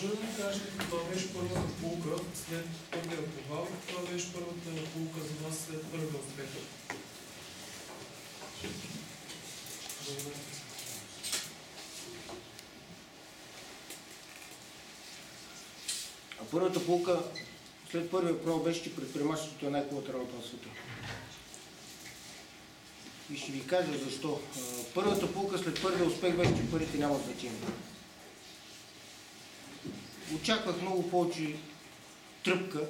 Може да ми кажете каква беше първата полука след първия провал и каква беше първата полука за вас след първия успех? А първата полука след първия провал беше, че предприемачеството е най-хубавата работа на света. И ще ви кажа защо. Първата полука след първия успех беше, че парите нямат значение. Очаквах много повече тръпка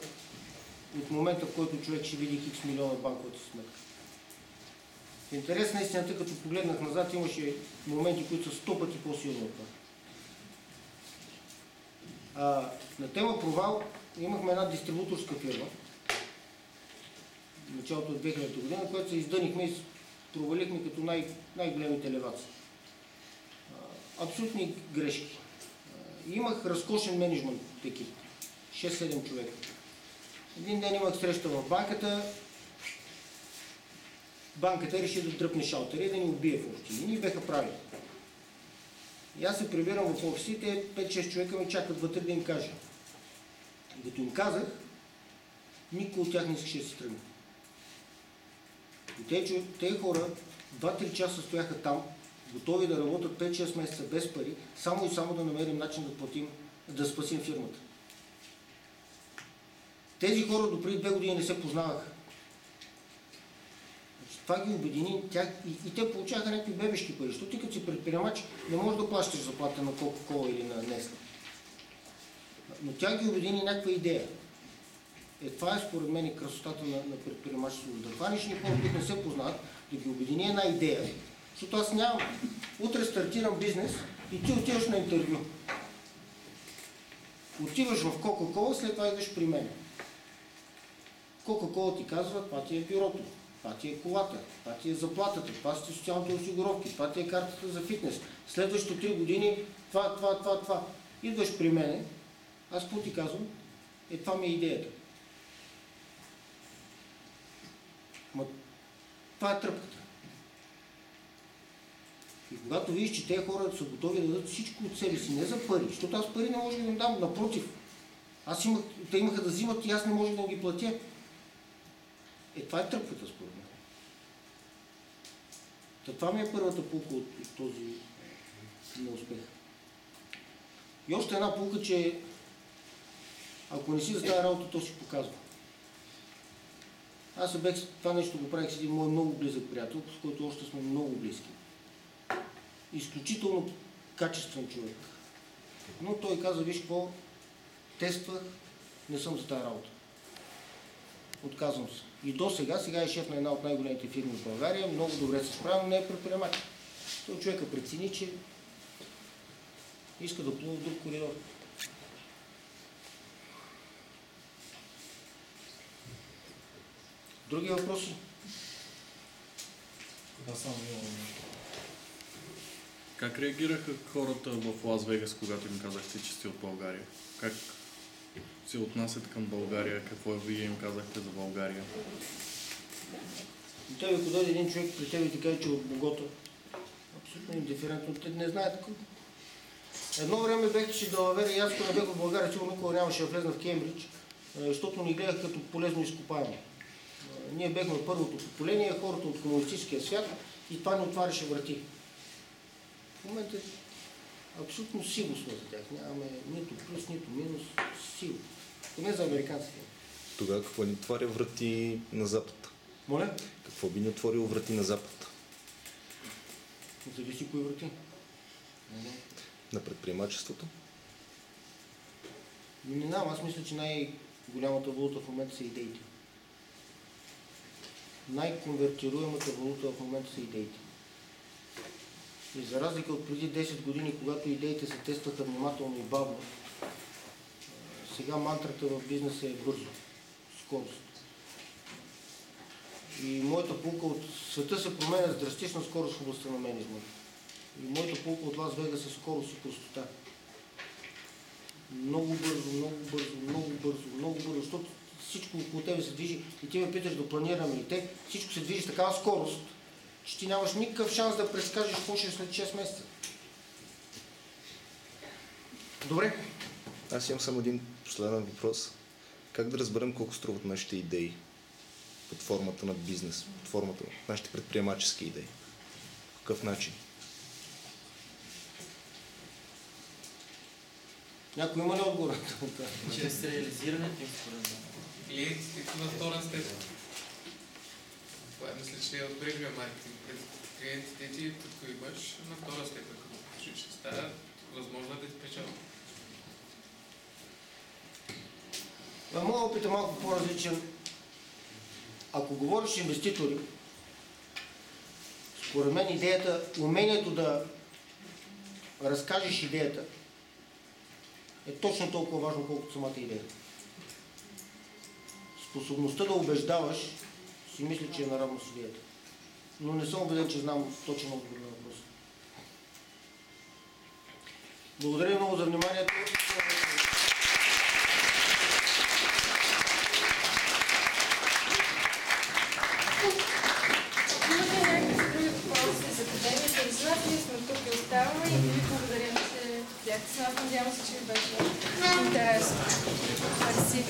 от момента, в който човек ще види хикс милиона в банковата сметка. В интерес на истината, като погледнах назад, имаше моменти, които са 100 пъти по-силни от това. На тема провал имахме една дистрибуторска фирма в началото от 2000 година, която се издънихме и провалихме като най-големите леваци. Абсолютни грешки. Имах разкошен менеджмент екип. 6-7 човека. Един ден имах среща в банката. Банката реши да дръпне шалтери и да ни убие в общини. Ние беха прави. И аз се прибирам в офисите, 5-6 човека ме чакат вътре да им кажа. Като им казах, никой от тях не искаше да се тръгне. И тези хора 2-3 часа стояха там, готови да работят 5-6 месеца без пари, само и само да намерим начин да платим, да спасим фирмата. Тези хора допреди 2 години не се познаваха. Това ги обедини и те получаваха някакви бебешки пари, защото ти като си предприемач не можеш да плащаш заплата на Кока-Кола или на Нестле. Но тя ги обедини някаква идея. Това е според мен красотата на предприемачеството. Да хваниш ни хора, които не се познават, да ги обедини една идея. Защото аз нямам. Утре стартирам бизнес и ти отиваш на интервю. Отиваш в Кока-Кола, след това идваш при мен. Кока-Кола ти казва, това ти е бюрото, това ти е колата, това ти е заплатата, това са социалните осигуровки, това ти е картата за фитнес. Следващото 3 години това. Идваш при мене, аз какво ти казвам? Това ми е идеята. Това е тръпката. И когато видиш, че тези хора са готови да дадат всичко от себе си, не за пари, защото аз пари не може да им дам, напротив. Те имаха да взимат и аз не можех да ги платя. Това е тръпката според мен. Това ми е първата пулка от този неуспех. И още една пулка, че ако не си за тази работа, то си показва. Аз това нещо го правих с един мой много близък приятел, с който още сме много близки. Изключително качествен човек. Но той каза, виж какво, тествах, не съм за тази работа. Отказвам се. И до сега е шеф на една от най-големите фирми в България, много добре се справя, но не е предприемач. Той човека прецени, че иска да плува в друг коридор. Други въпроси? Да, само имам. Как реагираха хората в Лас Вегас, когато им казахте, че сте от България? Как се отнасят към България? Какво вие им казахте за България? И той, ако дойде един човек при тебе и ти каже, че от Богота, абсолютно индиферентно, те не знаят. Едно време бех, че Далавера и аз, когато бях в България, сигурно никога нямаше да влезна в Кембридж, защото ни гледах като полезно изкопаемо. Ние бехме първото поколение, хората от комунистическия свят и това ни отваряше врати. В момента е абсолютно сиво сме за тях. Нямаме нито плюс, нито минус, сиво. Поне за американците. Тогава какво ни отваря врати на Запад? Моля? Какво би ни отворило врати на Запад? Зависи кои врати. На предприемачеството? Не знам, аз мисля, че най-голямата валута в момента са идеите. Най-конвертируемата валута в момента са идеите. И за разлика от преди 10 години, когато идеите се тестваха внимателно и бавно, сега мантрата в бизнеса е бързо, скорост. И моята пулка от света се променя с драстична скорост в областта на менеджмента. И моята пулка от Лас Вегас е скорост и простота. Много бързо, защото всичко около тебе се движи и ти ме питаш да планираме и всичко се движи с такава скорост, че ти нямаш никакъв шанс да предскажеш какво ще е след 6 месеца. Добре. Аз имам само един последен въпрос. Как да разберем колко струват нашите идеи под формата на бизнес, под формата на нашите предприемачески идеи? По какъв начин? Някой има ли отговор? Чрез реализирането им според мен. Клиентите на вторен степен. Това мисля, че е от бреговия маркетинг. Пред клиентите ти, като имаш на втора степен, като ще става възможно да ти печава. Моят опит е малко по-различен. Ако говориш инвеститори, според мен идеята, умението да разкажеш идеята е точно толкова важно, колкото самата идея. Способността да убеждаваш, си мисля, че е наравно с идеята. Но не съм убеден, че знам точно отговор на въпроса. Благодаря много за вниманието. Имате някакви други въпроси за академията? За нас ние сме тук и оставаме и ви благодарим, че бяхте с нас. Надявам се, че ви беше интересно. Мерси.